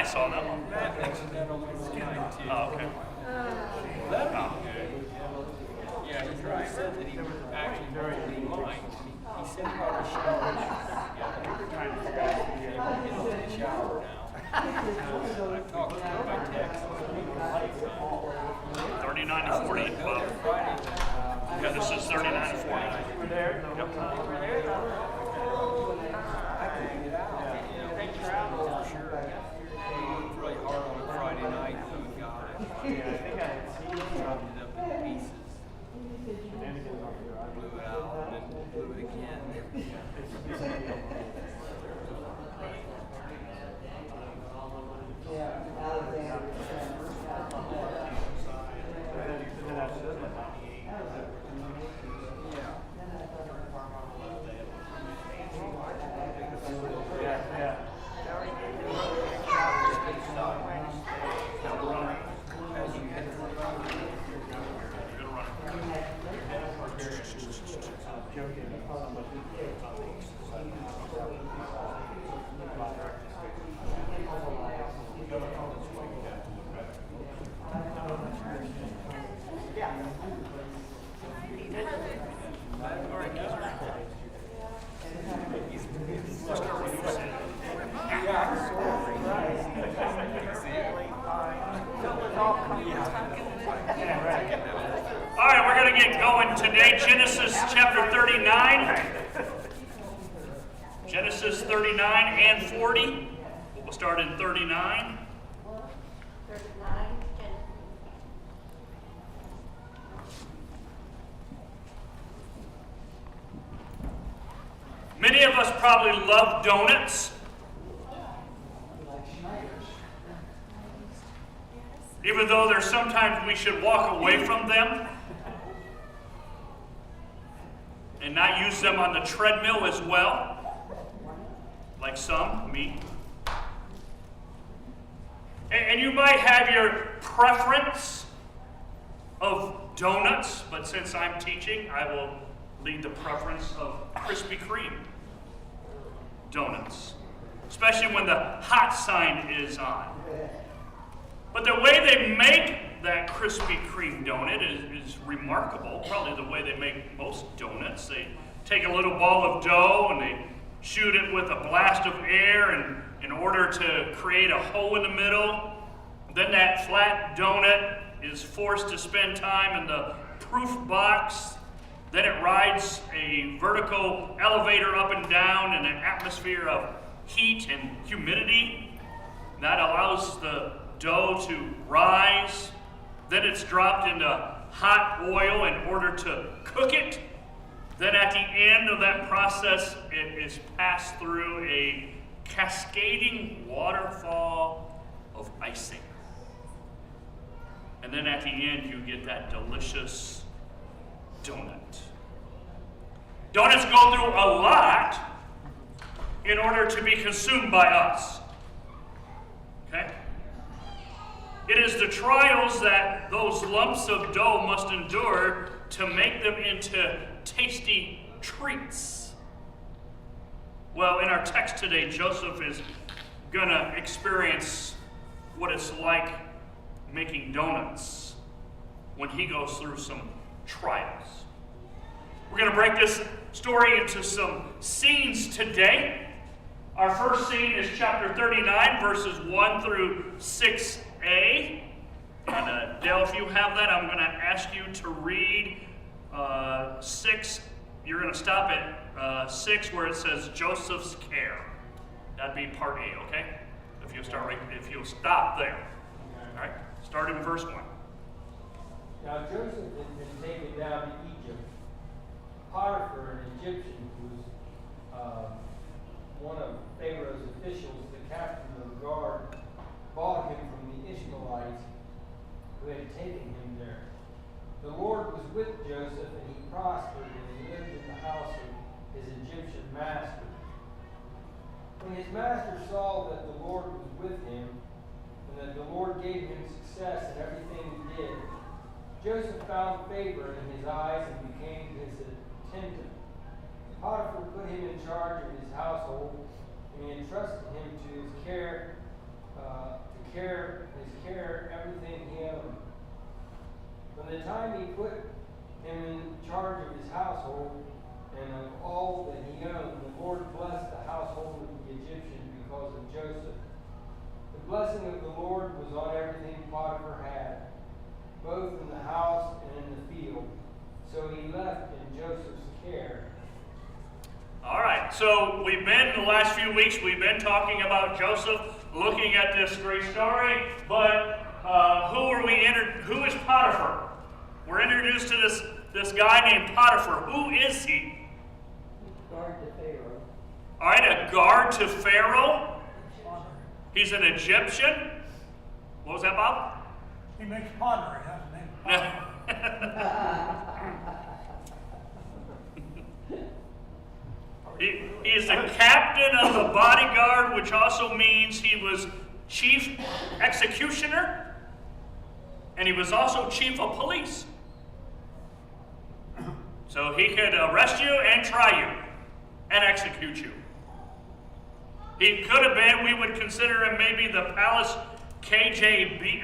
saw them. Oh, okay. Yeah, he said that he actually really mind. He said about the shower. Yeah, we're trying to figure out if he's able to get into the shower now. I've talked to him by text. 39 to 40. Well, yeah, this is 39 to 40. I can get out. Thanks for out. Sure. It was really hard on a Friday night. So we got it. Yeah, I think I had seen it up in pieces. Blew it out and then blew it again. All right, we're going to get going today. Genesis chapter 39. Genesis 39 and 40. We'll start in 39. Many of us probably love donuts. Even though there's sometimes we should walk away from them and not use them on the treadmill as well, like some, me. And you might have your preference of donuts, but since I'm teaching, I will lead the preference of Krispy Kreme donuts, especially when the hot sign is on. But the way they make that Krispy Kreme donut is remarkable. Probably the way they make most donuts. They take a little ball of dough and they shoot it with a blast of air in order to create a hole in the middle. Then that flat donut is forced to spend time in the proof box. Then it rides a vertical elevator up and down in an atmosphere of heat and humidity. That allows the dough to rise. Then it's dropped into hot oil in order to cook it. Then at the end of that process, it is passed through a cascading waterfall of icing. And then at the end, you get that delicious donut. Donuts go through a lot in order to be consumed by us. Okay? It is the trials that those lumps of dough must endure to make them into tasty treats. Well, in our text today, Joseph is going to experience what it's like making donuts when he goes through some trials. We're going to break this story into some scenes today. Our first scene is chapter 39, verses 1 through 6a. And Dale, if you have that, I'm going to ask you to read 6. You're going to stop at 6 where it says Joseph's care. That'd be part A, okay? If you'll stop there. All right, start in verse 1. Now Joseph had been taken down to Egypt. Potiphar, an Egyptian, who was one of Pharaoh's officials, the captain of the guard, bought him from the Ishmaelites who had taken him there. The Lord was with Joseph, and he prospered, and he lived in the house of his Egyptian master. When his master saw that the Lord was with him, and that the Lord gave him success in everything he did, Joseph found favor in his eyes and became his attendant. Potiphar put him in charge of his household, and he entrusted him to his care his care, everything he owned. From the time he put him in charge of his household and of all that he owned, the Lord blessed the household of the Egyptian because of Joseph. The blessing of the Lord was on everything Potiphar had, both in the house and in the field. So he left in Joseph's care. All right, so the last few weeks, we've been talking about Joseph, looking at this great story, but who is Potiphar? We're introduced to this guy named Potiphar. Who is he? Guard to Pharaoh. All right, a guard to Pharaoh. He's an Egyptian. What was that, Bob? He makes pottery, that's the name. He is the captain of the bodyguard, which also means he was chief executioner, and he was also chief of police. So he could arrest you and try you and execute you. He could have been, we would consider him maybe the palace KGB,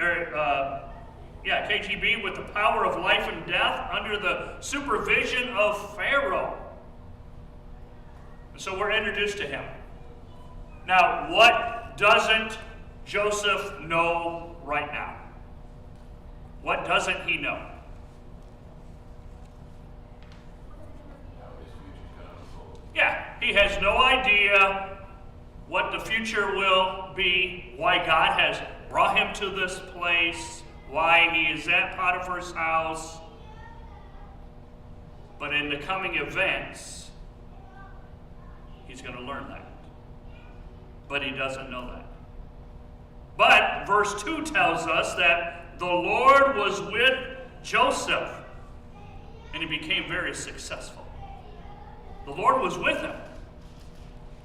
KGB with the power of life and death under the supervision of Pharaoh. So we're introduced to him. Now, what doesn't Joseph know right now? What doesn't he know? Yeah, he has no idea what the future will be, why God has brought him to this place, why he is at Potiphar's house. But in the coming events, he's going to learn that. But he doesn't know that. But verse 2 tells us that the Lord was with Joseph, and he became very successful. The Lord was with him.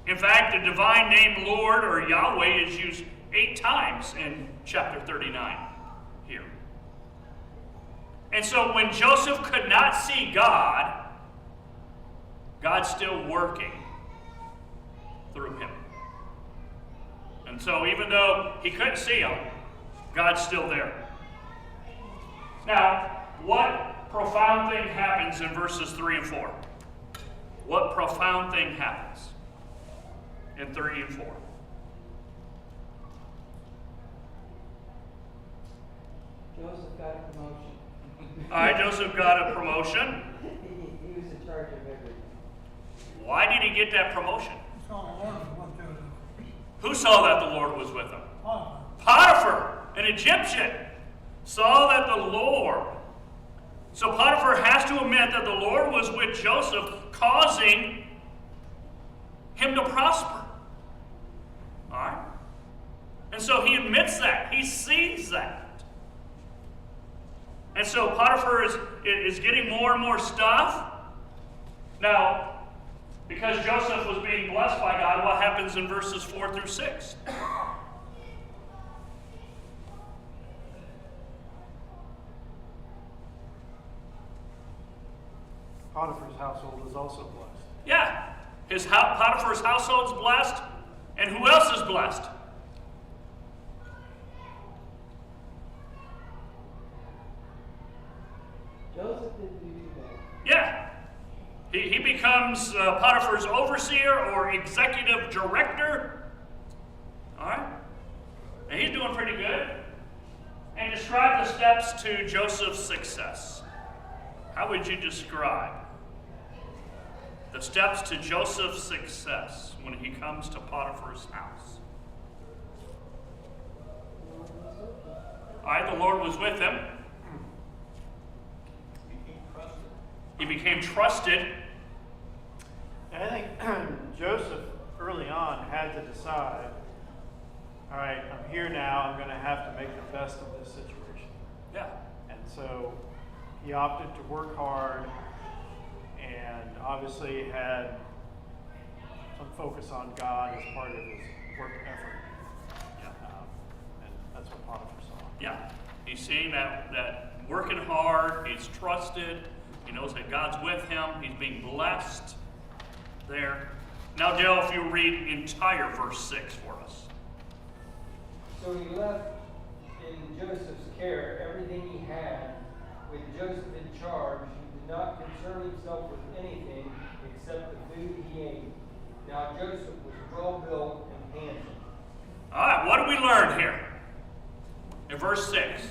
In fact, the divine name Lord or Yahweh is used 8 times in chapter 39 here. And so when Joseph could not see God, God's still working through him. And so even though he couldn't see him, God's still there. Now, what profound thing happens in verses 3 and 4? What profound thing happens in 3 and 4? Joseph got a promotion. All right, Joseph got a promotion. He was in charge of everything. Why did he get that promotion? So the Lord was with Joseph. Who saw that the Lord was with him? Potiphar. Potiphar, an Egyptian, saw that the Lord. So Potiphar has to admit that the Lord was with Joseph, causing him to prosper. All right? And so he admits that. He sees that. And so Potiphar is getting more and more stuff. Now, because Joseph was being blessed by God, what happens in verses 4 through 6? Potiphar's household is also blessed. Yeah. Potiphar's household's blessed. And who else is blessed? Joseph didn't do that. Yeah. He becomes Potiphar's overseer or executive director. All right? And he's doing pretty good. And describe the steps to Joseph's success. How would you describe the steps to Joseph's success when he comes to Potiphar's house? All right, the Lord was with him. He became trusted. And I think Joseph early on had to decide, all right, I'm here now, I'm going to have to make the best of this situation. Yeah. And so he opted to work hard and obviously had some focus on God as part of his work effort. Yeah. And that's what Potiphar saw. Yeah. He's seeing that working hard, he's trusted, he knows that God's with him, he's being blessed there. Now, Dale, if you read entire verse 6 for us. So he left in Joseph's care everything he had, with Joseph in charge. He did not concern himself with anything except the food he ate. Now Joseph was well built and handsome. All right, what do we learn here? In verse 6,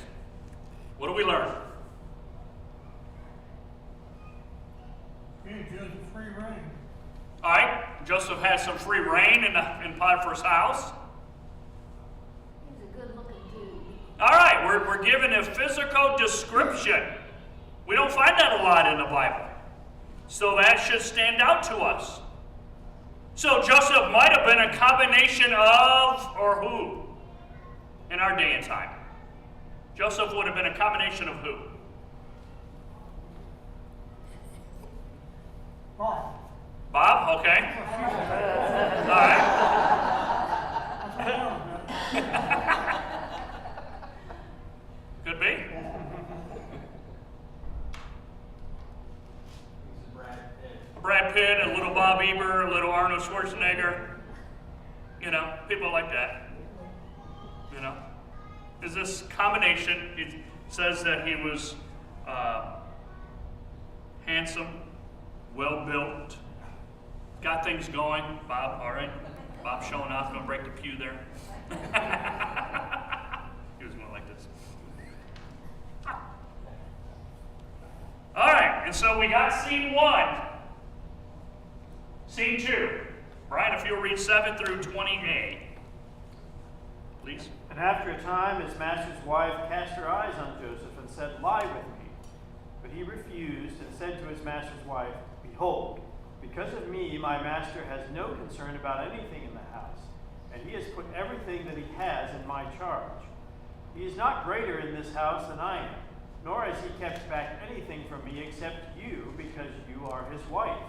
what do we learn? He gives free reign. All right, Joseph has some free reign in Potiphar's house. He's a good-looking dude. All right, we're given a physical description. We don't find that a lot in the Bible. So that should stand out to us. So Joseph might have been a combination of, or who? In our day and time. Joseph would have been a combination of who? Bob. Bob? Okay. All right. That's what I know. Could be. He's a Brad Pitt. Brad Pitt, a little Bob Eber, a little Arnold Schwarzenegger. You know, people like that. You know, is this combination? It says that he was handsome, well built, got things going. Bob, all right. Bob showing off, gonna break the pew there. He was going like this. All right, and so we got scene 1. Scene 2. Brian, if you'll read 7 through 20a, please. And after a time, his master's wife cast her eyes on Joseph and said, "Lie with me." But he refused and said to his master's wife, "Behold, because of me, my master has no concern about anything in the house, and he has put everything that he has in my charge. He is not greater in this house than I am, nor has he kept back anything from me except you, because you are his wife.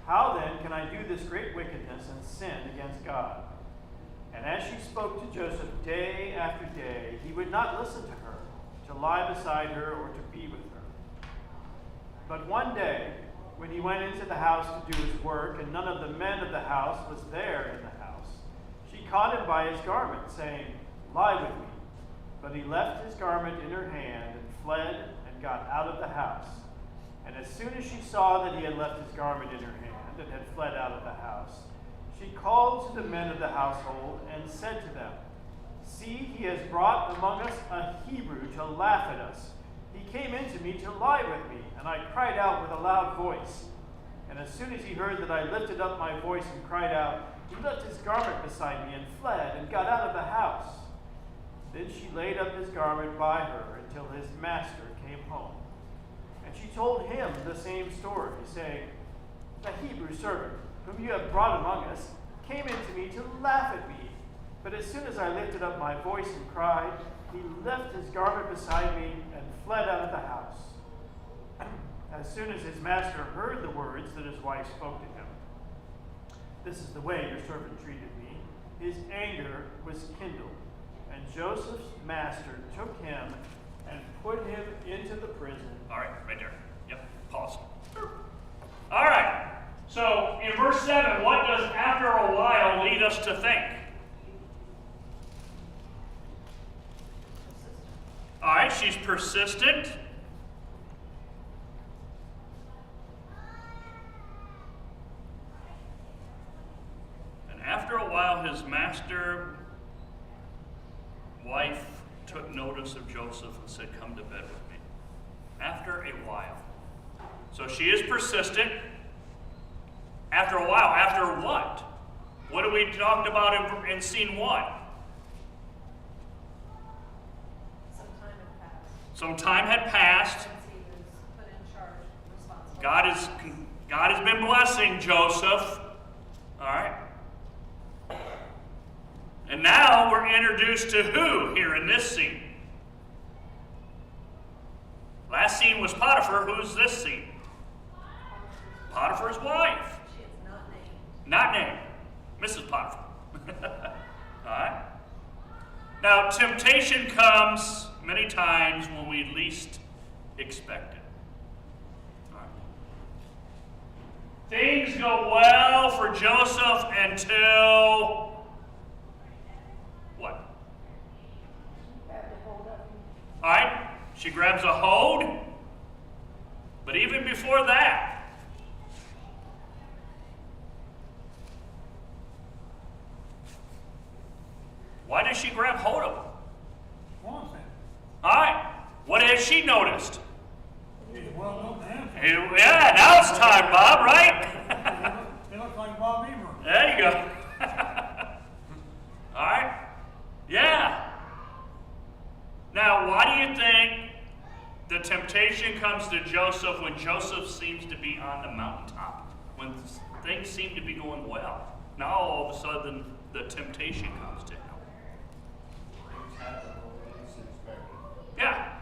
How then can I do this great wickedness and sin against God?" And as she spoke to Joseph day after day, he would not listen to her, to lie beside her or to be with her. But one day, when he went into the house to do his work, and none of the men of the house was there in the house, she caught him by his garment, saying, "Lie with me." But he left his garment in her hand and fled and got out of the house. And as soon as she saw that he had left his garment in her hand and had fled out of the house, she called to the men of the household and said to them, "See, he has brought among us a Hebrew to laugh at us. He came in to me to lie with me, and I cried out with a loud voice. And as soon as he heard that I lifted up my voice and cried out, he left his garment beside me and fled and got out of the house." Then she laid up his garment by her until his master came home. And she told him the same story, saying, "The Hebrew servant, whom you have brought among us, came in to me to laugh at me. But as soon as I lifted up my voice and cried, he left his garment beside me and fled out of the house." As soon as his master heard the words that his wife spoke to him, "This is the way your servant treated me," his anger was kindled. And Joseph's master took him and put him into the prison. All right, right there. Yep, pause. All right, so in verse 7, what does "after a while" lead us to think? All right, she's persistent. And after a while, his master wife took notice of Joseph and said, "Come to bed with me." After a while. So she is persistent. After a while. After what? What did we talked about in scene 1? Some time had passed Some time had passed. since he was put in charge, responsible. God has been blessing Joseph. All right. And now we're introduced to who here in this scene? Last scene was Potiphar. Who's this scene? Potiphar's wife. She is not named. Not named. Mrs. Potiphar. All right. Now, temptation comes many times when we least expect it. All right. Things go well for Joseph until what? All right? She grabs a hold. But even before that, why does she grab hold of him? Wants him. All right. What has she noticed? He's well known to him. Yeah, now it's time, Bob, right? He looks like Bob Eber. There you go. All right. Yeah. Now, why do you think the temptation comes to Joseph when Joseph seems to be on the mountaintop? When things seem to be going well. Now, all of a sudden, the temptation comes to him. Yeah.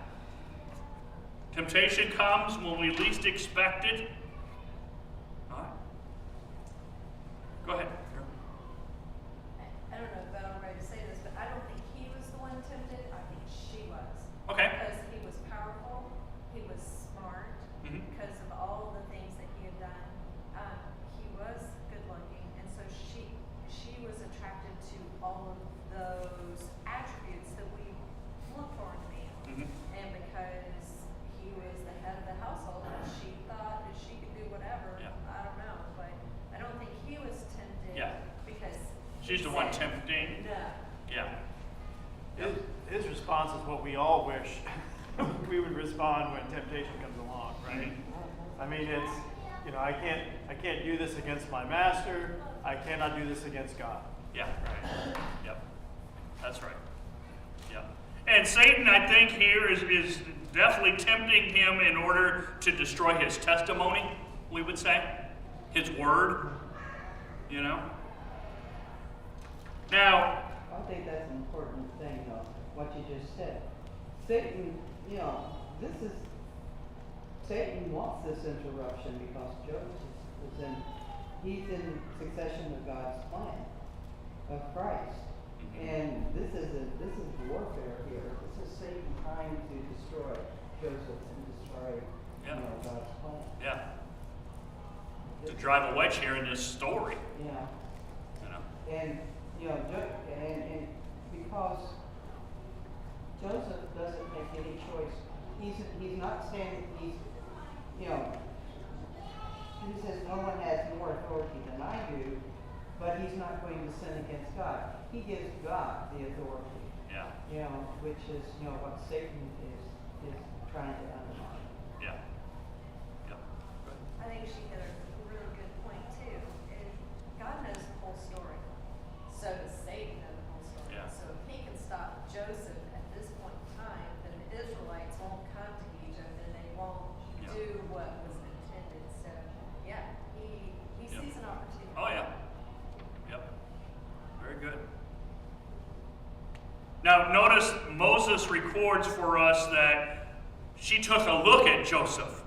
Temptation comes when we least expect it. All right. Go ahead. I don't know if I'm ready to say this, but I don't think he was the one tempted. I think she was. Okay. Because he was powerful, he was smart, Mhm. because of all the things that he had done. He was good looking, and so she was attracted to all of those attributes that we look for in a man. Mhm. And because he was the head of the household, she thought that she could do whatever. Yeah. I don't know, but I don't think he was tempted. Yeah. Because She's he the one said tempting. no. Yeah. Yep. His response is what we all wish we would respond when temptation comes along, right? I mean, it's, I can't do this against my master. I cannot do this against God. Yeah. Right. Yep. That's right. Yep. And Satan, I think, here is definitely tempting him in order to destroy his testimony, we would say. His word. Now, I think that's an important thing, though, what you just said. Satan, Satan wants this interruption because Joseph he's in succession of God's plan, of Christ. And this is warfare here. This is Satan trying to destroy Joseph and destroy, Yeah. God's plan. yeah, to drive a wedge here in this story. Yeah. You know. And, and because Joseph doesn't make any choice, he's not saying he says no one has more authority than I do, but he's not going to sin against God. He gives God the authority, Yeah. Which is, what Satan is trying to undermine. Yeah. Yep. Good. I think she hit a really good point too. God knows the whole story. So does Satan know the whole story. Yeah. So if he can stop Joseph at this point in time, then the Israelites won't come to Egypt and they won't Yeah. do what was intended. So yeah, he Yeah. sees an opportunity. Oh, yeah. Yep. Very good. Now, notice Moses records for us that she took a look at Joseph.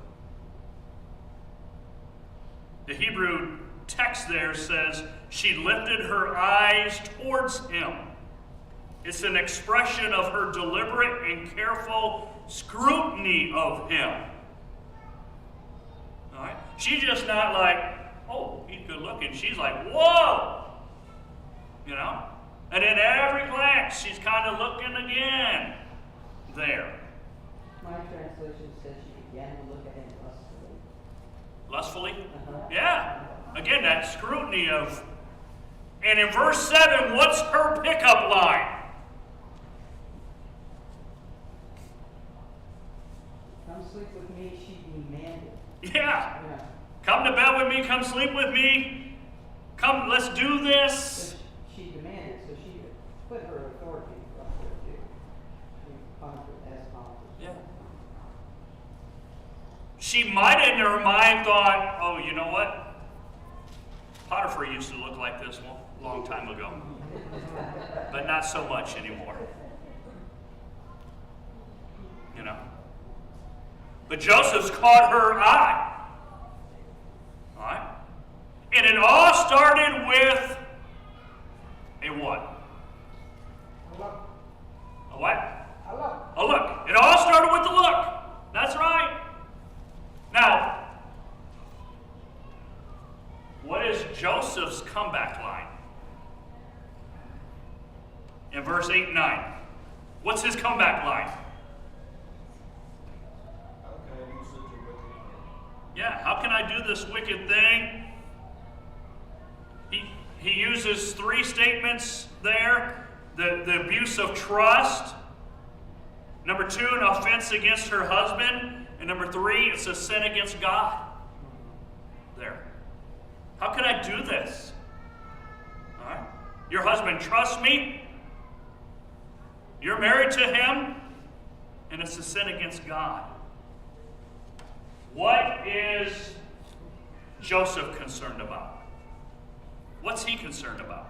The Hebrew text there says she lifted her eyes towards him. It's an expression of her deliberate and careful scrutiny of him. All right? She's just not like, oh, he's good looking. She's like, whoa! And in every glance, she's kind of looking again there. My translation says she began to look at him lustfully. Lustfully? Uh-huh. Yeah. Again, that scrutiny of. And in verse 7, what's her pickup line? Come sleep with me, she demanded. Yeah. Yeah. Come to bed with me, come sleep with me. Come, let's do this. But she demanded, so she put her authority up there too. She conquered as conquerors. Yeah. She might in her mind thought, oh, you know what? Potiphar used to look like this one a long time ago. But not so much anymore. But Joseph's caught her eye. All right? And it all started with a what? A look. A what? A look. A look. It all started with a look. That's right. Now, what is Joseph's comeback line? In verse 8 and 9. What's his comeback line? Yeah, how can I do this wicked thing? He uses three statements there. The abuse of trust. Number 2, an offense against her husband. And number 3, it's a sin against God. There. How can I do this? All right. Your husband trusts me. You're married to him. And it's a sin against God. What is Joseph concerned about? What's he concerned about?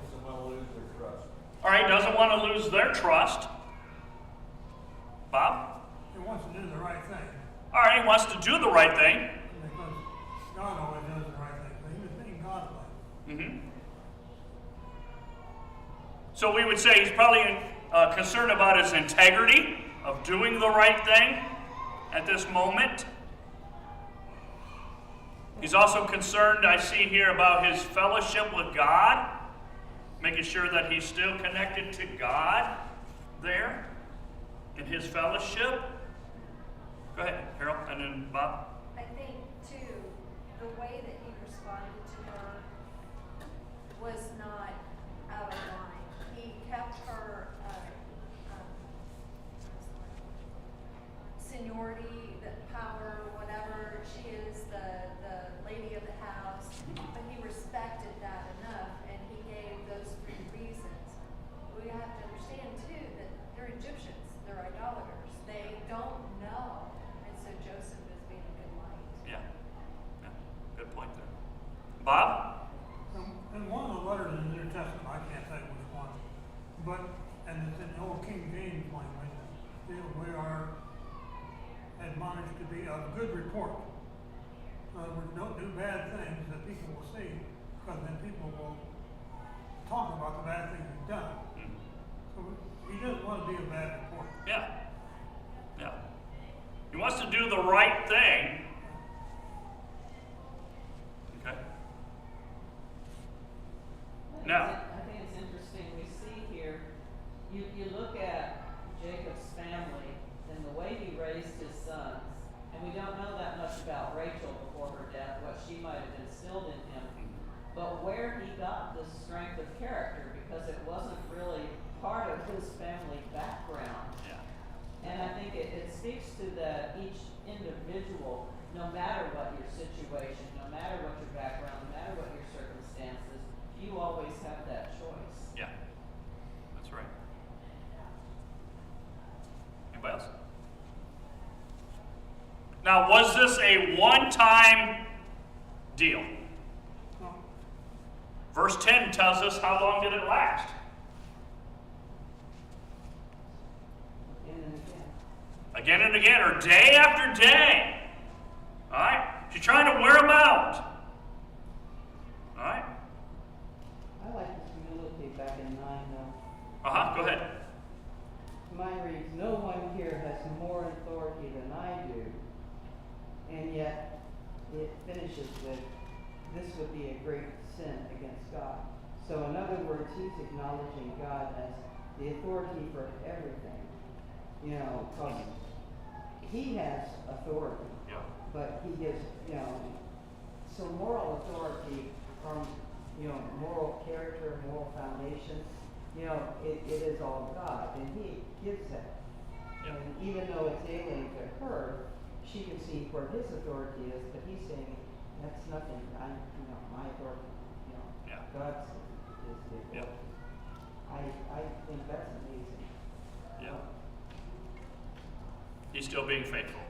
Doesn't want to lose their trust. All right, doesn't want to lose their trust. Bob? He wants to do the right thing, All right, he wants to do the right thing. because God always does the right thing, but he was being godly. Mm-hmm. So we would say he's probably concerned about his integrity of doing the right thing at this moment. He's also concerned, I see here, about his fellowship with God, making sure that he's still connected to God there in his fellowship. Go ahead, Carol, and then Bob. I think, too, the way that he responded to her was not out of line. He kept her seniority, the power, whatever she is, the lady of the house, but he respected that enough, and he gave those 3 reasons. We have to understand, too, that they're Egyptians, they're idolaters. They don't know. And so Joseph is being a good light. Yeah. Yeah. Good point there. Bob? In one of the letters in the New Testament, I can't say which one, but, and it's in the old King James language, we are admonished to be of good report. In other words, don't do bad things that people will see, because then people will talk about the bad things you've done. So he doesn't want to be a bad report. Yeah. Yeah. He wants to do the right thing. Okay. Now. I think it's interesting, we see here, you look at Jacob's family and the way he raised his sons, and we don't know that much about Rachel before her death, what she might have instilled in him, but where he got this strength of character, because it wasn't really part of his family background. Yeah. And I think it speaks to that each individual, no matter what your situation, no matter what your background, no matter what your circumstances, you always have that choice. Yeah. That's right. Anybody else? Now, was this a one-time deal? No. Verse 10 tells us how long did it last? Again and again, or day after day. All right? She's trying to wear them out. All right? I like this humility back in 9 though. Uh-huh, go ahead. Mine reads, no one here has more authority than I do. And yet, it finishes with, this would be a great sin against God. So in other words, he's acknowledging God as the authority for everything. You know, because he has authority. Yeah. But he gives, so moral authority from, moral character, moral foundation, it is all God, and he gives that. Yeah. And even though it's alien to her, she can see where his authority is, but he's saying, that's nothing, my authority, Yeah. God's is the authority. Yeah. I think that's amazing. Yeah. He's still being faithful.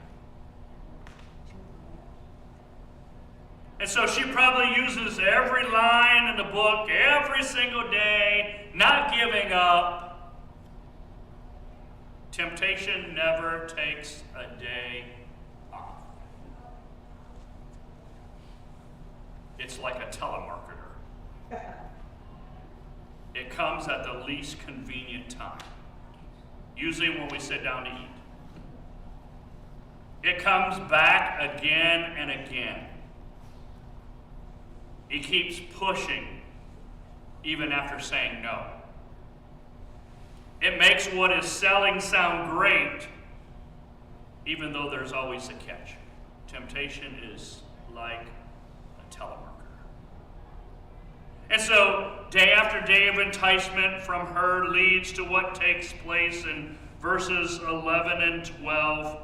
And so she probably uses every line in the book every single day, not giving up. Temptation never takes a day off. It's like a telemarketer. It comes at the least convenient time, usually when we sit down to eat. It comes back again and again. He keeps pushing even after saying no. It makes what is selling sound great, even though there's always a catch. Temptation is like a telemarketer. And so, day after day of enticement from her leads to what takes place in verses 11 and 12.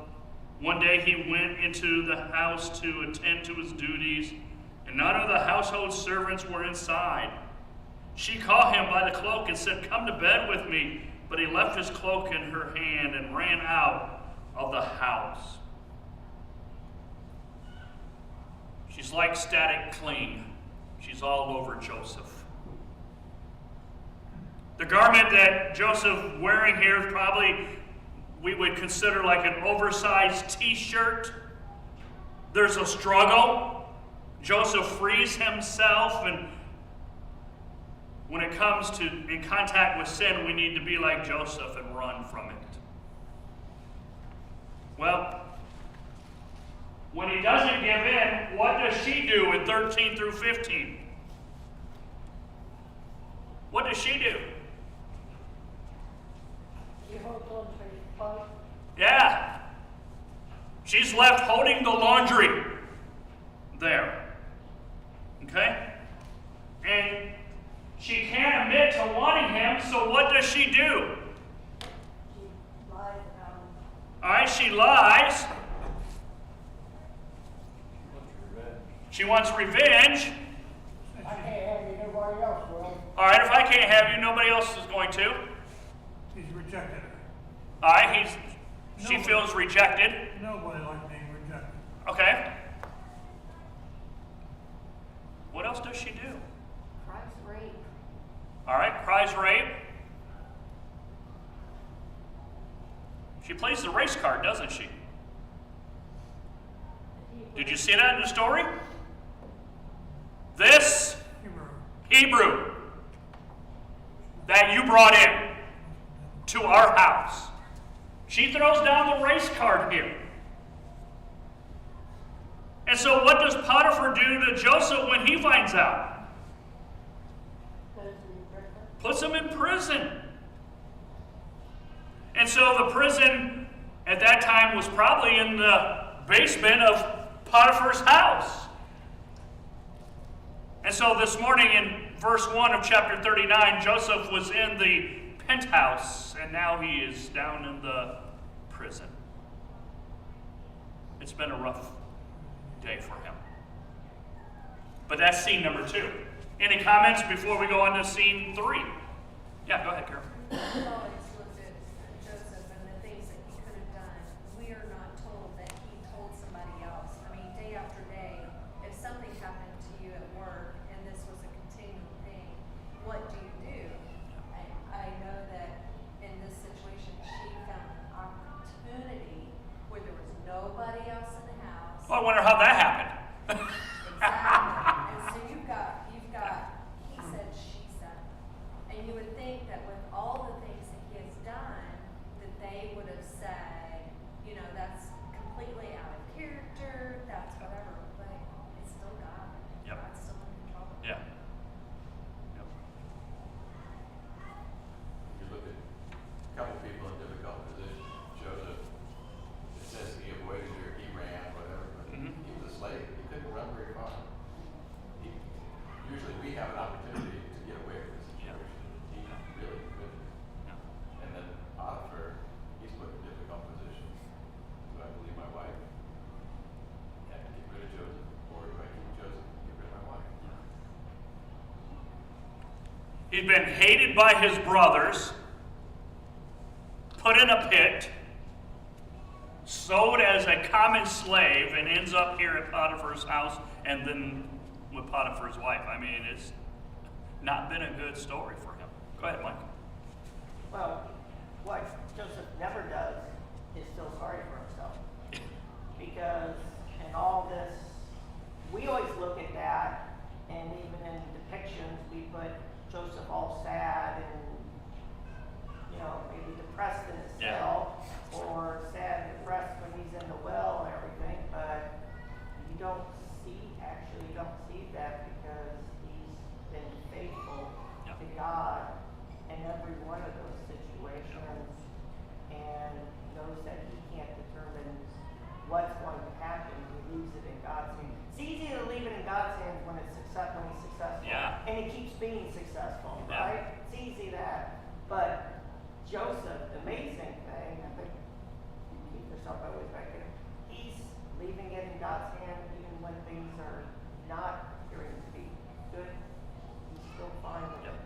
One day he went into the house to attend to his duties, and none of the household servants were inside. She caught him by the cloak and said, "Come to bed with me." But he left his cloak in her hand and ran out of the house. She's like static cling. She's all over Joseph. The garment that Joseph wearing here is probably we would consider like an oversized t-shirt. There's a struggle. Joseph frees himself, and when it comes to in contact with sin, we need to be like Joseph and run from it. Well, when he doesn't give in, what does she do in 13 through 15? What does she do? She holds on to his cloak. Yeah. She's left holding the laundry there. Okay? And she can't admit to wanting him, so what does she do? She lies about him. All right, she lies. She wants revenge. I can't have you, nobody else will. All right, if I can't have you, nobody else is going to. He's rejected her. All right, she Nobody. feels rejected. Nobody likes being rejected. Okay. What else does she do? Cries rape. All right, cries rape. She plays the race card, doesn't she? Did you see that in the story? This Hebrew that you brought in to our house. She throws down the race card here. And so what does Potiphar do to Joseph when he finds out? Puts him in prison. And so the prison at that time was probably in the basement of Potiphar's house. And so this morning in verse 1 of chapter 39, Joseph was in the penthouse, and now he is down in the prison. It's been a rough day for him. But that's scene number 2. Any comments before we go on to scene 3? Yeah, go ahead, Carol. We've always looked at Joseph and the things that he could have done. We are not told that he told somebody else. I mean, day after day, if something happened to you at work and this was a continual thing, what do you do? I know that in this situation, she found an opportunity where there was nobody else in the house. Well, I wonder how that happened. Exactly. And so you've got, he said, she said. And you would think that with all the things that he has done, that they would have said, that's completely out of character, that's whatever, but it's still God. Yep. God's still in control. Yeah. Yep. You look at a couple people in difficult positions. Joseph, it says he avoided her, he ran, whatever, but he was a slave. He couldn't run very far. Usually we have an opportunity to get away from the situation. He really couldn't. Yeah. And then Potiphar, he's put in a difficult position. Do I believe my wife? Have to get rid of Joseph? Or do I keep Joseph and get rid of my wife? He'd been hated by his brothers, put in a pit, sold as a common slave, and ends up here at Potiphar's house and then with Potiphar's wife. I mean, it's not been a good story for him. Go ahead, Mike. Well, what Joseph never does is feel sorry for himself. Because in all this, we always look at that, and even in depictions, we put Joseph all sad and, maybe depressed in his cell, or sad and depressed when he's in the well and everything, but you don't see that because he's been faithful to God in every one of those situations and knows that he can't determine what's going to happen. He leaves it in God's hands. It's easy to leave it in God's hands when he's successful, Yeah. and he keeps being successful, Yeah. right? It's easy that. But Joseph, the amazing thing, I think you keep yourself always back here. He's leaving it in God's hand even when things are not appearing to be good. He's still fine with it.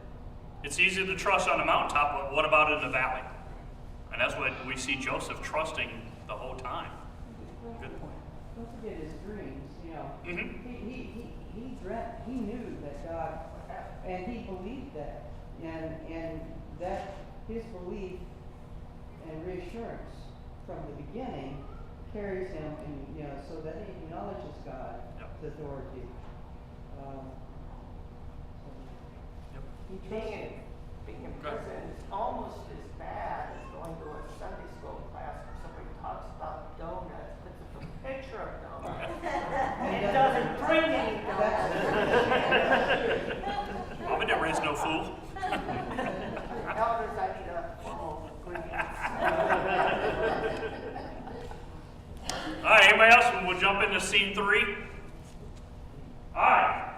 It's easy to trust on the mountaintop, but what about in the valley? And that's what we see Joseph trusting the whole time. Good point. Don't forget his dreams, you know. Mm-hmm. He dreamt, he knew that God, and he believed that. And that, his belief and reassurance from the beginning carries him, and, you know, so that he acknowledges God's authority. Yep. He trusts Being in prison is almost as bad as going to a Sunday school class where somebody talks about donuts, puts up a picture of donuts, and it doesn't bring any donuts. Mama didn't raise no fool. Elders, I need a formal greetings. All right, anybody else? We'll jump into scene 3. All right.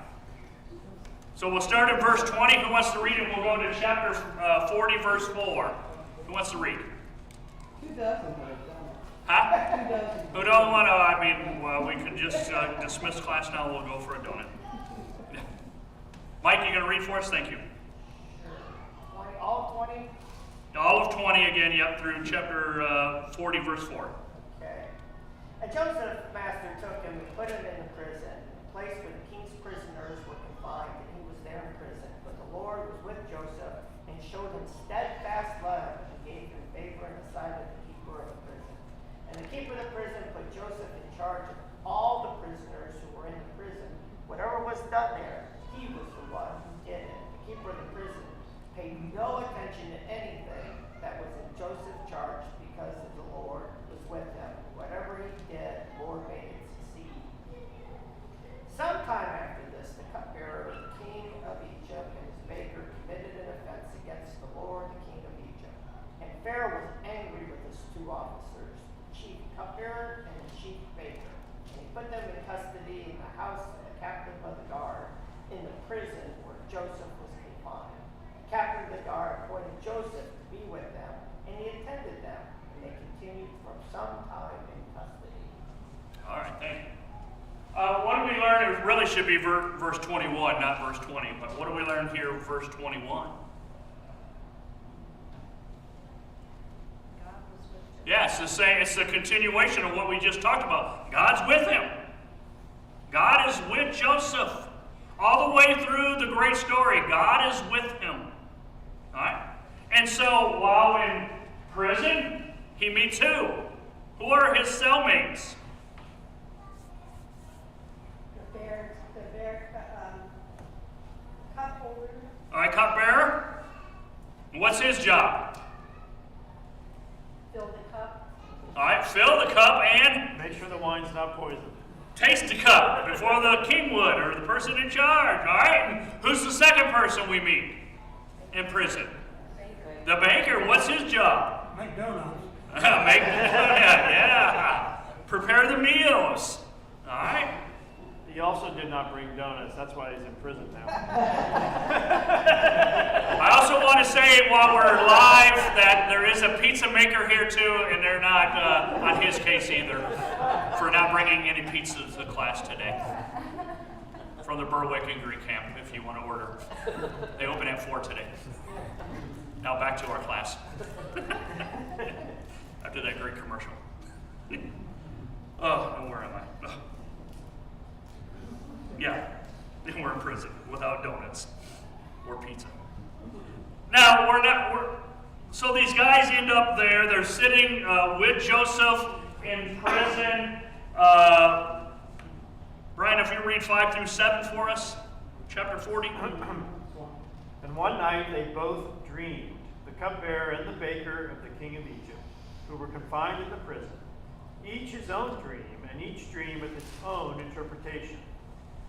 So we'll start at verse 20. Who wants to read it? We'll go to chapter 40, verse 4. Who wants to read? Who doesn't like donuts? Huh? Who doesn't? Who don't want to? I mean, well, we could just dismiss class now. We'll go for a donut. Mike, you going to read for us? Thank you. All 20? All of 20 again, yep, through chapter 40, verse 4. Okay. And Joseph's master took him and put him in the prison, the place where the king's prisoners were confined, and he was there in prison. But the Lord was with Joseph and showed him steadfast love and gave him favor in the sight of the keeper of the prison. And the keeper of the prison put Joseph in charge of all the prisoners who were in the prison. Whatever was done there, he was the one who did it. The keeper of the prison paid no attention to anything that was in Joseph's charge because the Lord was with him. Whatever he did, the Lord made it succeed. Sometime after this, the cupbearer of the king of Egypt and his baker committed an offense against the Lord, the king of Egypt. And Pharaoh was angry with his 2 officers, the chief cupbearer and the chief baker. And he put them in custody in the house of the captain of the guard in the prison where Joseph was confined. The captain of the guard appointed Joseph to be with them, and he attended them, and they continued for some time in custody. All right, thank you. What do we learn? It really should be verse 21, not verse 20. But what do we learn here, verse 21? God was with Joseph. Yes, it's the continuation of what we just talked about. God's with him. God is with Joseph. All the way through the great story, God is with him. All right? And so while in prison, he meets who? Who are his cellmates? The bear, cup holder. All right, cupbearer. What's his job? Fill the cup. All right, fill the cup and Make sure the wine's not poisoned. taste the cup before the king would, or the person in charge. All right, and who's the second person we meet in prison? The baker. What's his job? Make donuts. Make the donut, yeah. Prepare the meals. All right. He also did not bring donuts. That's why he's in prison now. I also want to say while we're live that there is a pizza maker here too, and they're not on his case either for not bringing any pizzas to class today. From the Berwick and Greek camp, if you want to order. They open at 4 today. Now back to our class. After that great commercial. Oh, where am I? Oh. Yeah, we're in prison without donuts or pizza. Now, so these guys end up there. They're sitting with Joseph in prison. Brian, if you read 5 through 7 for us, chapter 40. And one night they both dreamed, the cupbearer and the baker of the king of Egypt, who were confined in the prison, each his own dream, and each dream with its own interpretation.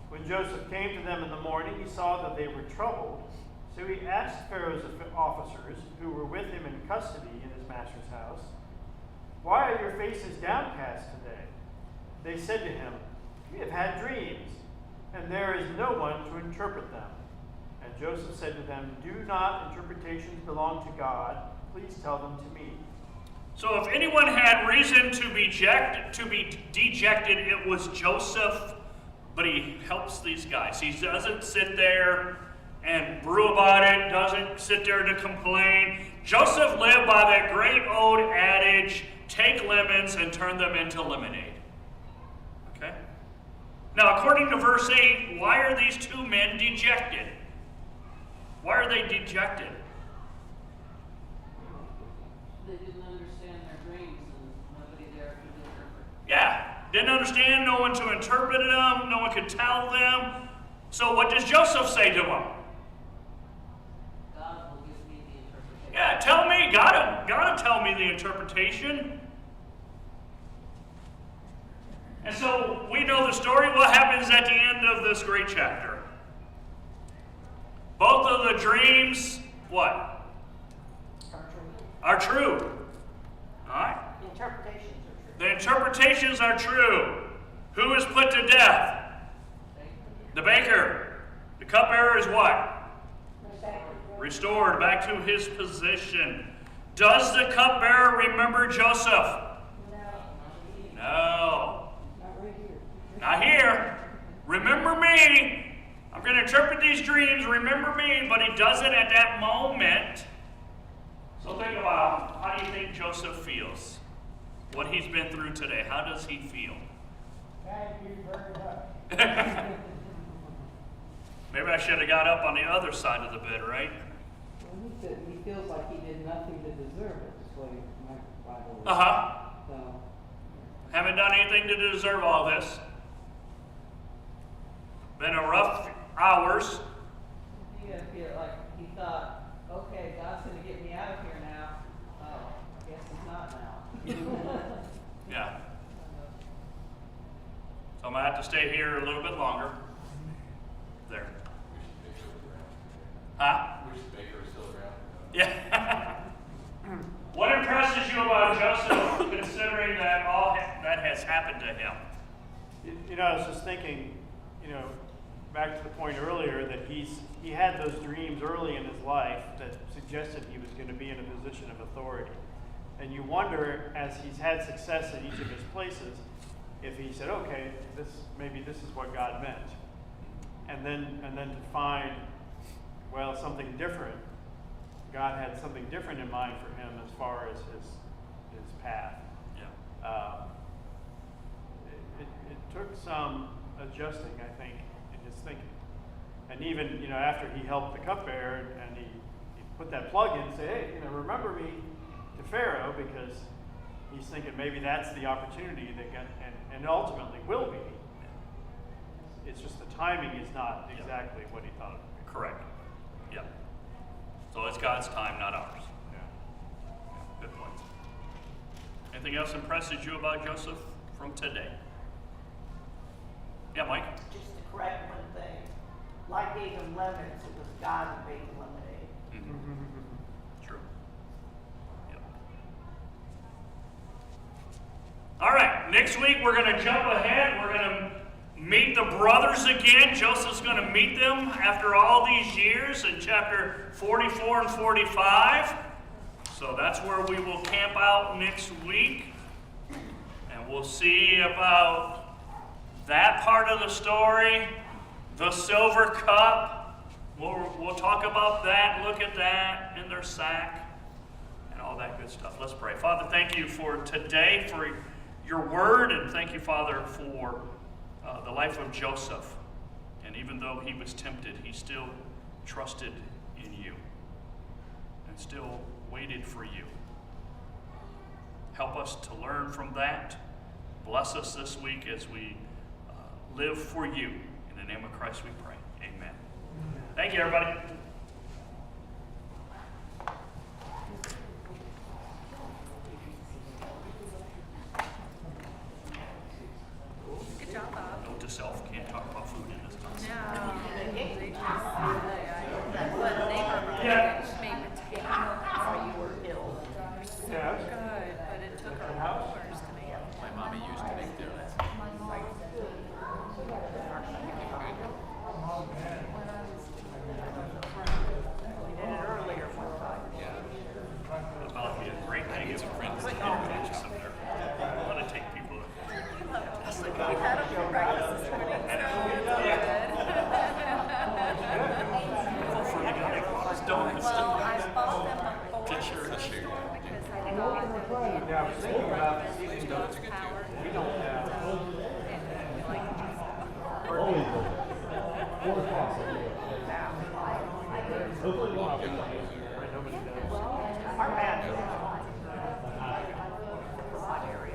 When Joseph came to them in the morning, he saw that they were troubled, So he asked Pharaoh's officers, who were with him in custody in his master's house, "Why are your faces downcast today?" They said to him, "We have had dreams, and there is no one to interpret them." And Joseph said to them, "Do not interpretations belong to God? Please tell them to me." So if anyone had reason to be dejected, it was Joseph, but he helps these guys. He doesn't sit there and brew about it, doesn't sit there to complain. Joseph lived by that great old adage, take lemons and turn them into lemonade. Okay? Now, according to verse 8, why are these two men dejected? Why are they dejected? They didn't understand their dreams and nobody there could interpret. Yeah, didn't understand, no one to interpret them, no one could tell them. So what does Joseph say to them? God will give me the interpretation. Yeah, tell me, gotta tell me the interpretation. And so we know the story. What happens at the end of this great chapter? Both of the dreams, what? Are true. All right? The interpretations are true. The interpretations are true. Who is put to death? The baker. The cupbearer is what? Restored back to his position. Does the cupbearer remember Joseph? No. Not here. Remember me. I'm going to interpret these dreams. Remember me. But he does it at that moment. So think about, how do you think Joseph feels? What he's been through today. How does he feel? Thank you very much. Maybe I should have got up on the other side of the bed, right? Well, he feels like he did nothing to deserve it, is what my Bible is. Uh-huh. So, Haven't done anything to deserve all this. Been a rough hours. You gotta feel like he thought, okay, God's gonna get me out of here now. Oh, I guess he's not now. Yeah. So I'm going to have to stay here a little bit longer. There. Huh? Wish the baker was still around. Yeah. What impresses you about Joseph, considering that all that has happened to him? You know, I was just thinking, back to the point earlier that he had those dreams early in his life that suggested he was going to be in a position of authority. And you wonder, as he's had success at each of his places, if he said, okay, maybe this is what God meant. And then to find, well, something different. God had something different in mind for him as far as his path. Yeah. It took some adjusting, I think, in his thinking. And even, after he helped the cupbearer and he put that plug in and said, hey, remember me to Pharaoh, because he's thinking maybe that's the opportunity that and ultimately will be. It's just the timing is not exactly what he thought it would be. Correct. Yeah. So it's God's time, not ours. Yeah. Good point. Anything else impresses you about Joseph from today? Yeah, Mike? Just to correct one thing, like gave him lemons, it was God who made the lemonade. Mm-hmm. True. Yep. All right, next week we're going to jump ahead. We're going to meet the brothers again. Joseph's going to meet them after all these years in chapter 44 and 45. So that's where we will camp out next week. And we'll see about that part of the story, the silver cup. We'll talk about that, look at that in their sack, and all that good stuff. Let's pray. Father, thank you for today, for your word, and thank you, Father, for the life of Joseph. And even though he was tempted, he still trusted in you and still waited for you. Help us to learn from that. Bless us this week as we live for you. In the name of Christ we pray. Amen. Thank you, everybody. Good job, Bob. Note to self, can't talk about food in this house. No. They just, that's what they Yeah. made potato. How you were ill. So Yeah. good, but it took Different our house? hours to make it. My mommy used to make donuts. We did it earlier one time. About to be a great hang of friends in there. I want to take people. We had them for breakfast this morning, so it's good. For the guy who bought us donuts. Well, I bought them before Just sure, the just sure. store because I thought that we needed Yeah, I was thinking about breakfast with seeing low those are good power. We don't have. Our man.